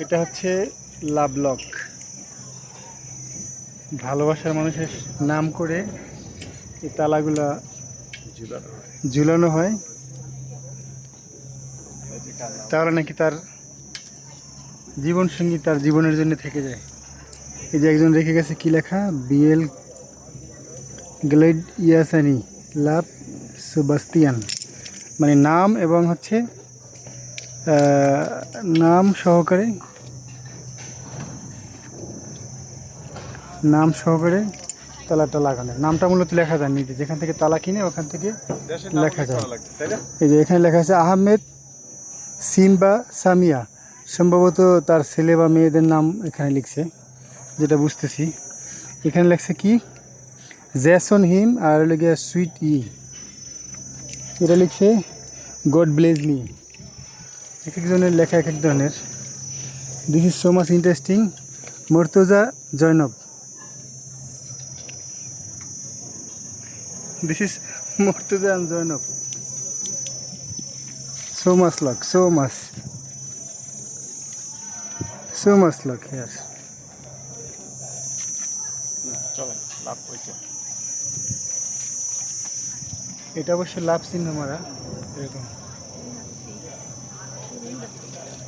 এটা হচ্ছে লাভ লক, ভালোবাসার মানুষের নাম করে এই তালাগুলা ঝুলানো হয়, তাহলে নাকি তার জীবন সঙ্গী তার জীবনের জন্য থেকে যায়। এই যে একজন রেখে গেছে কি লেখা, বিএল গ্লেড ইয়াসানি লাভ সেবাস্তিয়ান, মানে নাম এবং হচ্ছে নাম সহকারে, নাম সহকারে তালাটা লাগানো। নামটা মূলত লেখা যায় নিজে, যেখান থেকে তালা কিনে ওখান থেকে লেখা যায়। এই যে এখানে লেখা আছে আহমেদ সিম্বা সামিয়া, সম্ভবত তার ছেলে বা মেয়েদের নাম এখানে লিখছে, যেটা বুঝতেছি। এখানে লেখছে কি জ্যাসন হিম, আর লেগে সুইট ই, এটা লিখছে গড ব্লেজ মি। এক একজনের লেখা এক এক ধরনের। This is so much interesting. Murtaza Zainab, this is Murtaza and Zainab. So much luck, so much luck here. চলেন লাভ হয়েছে। এটা অবশ্য লাভ চিহ্ন মারা এরকম।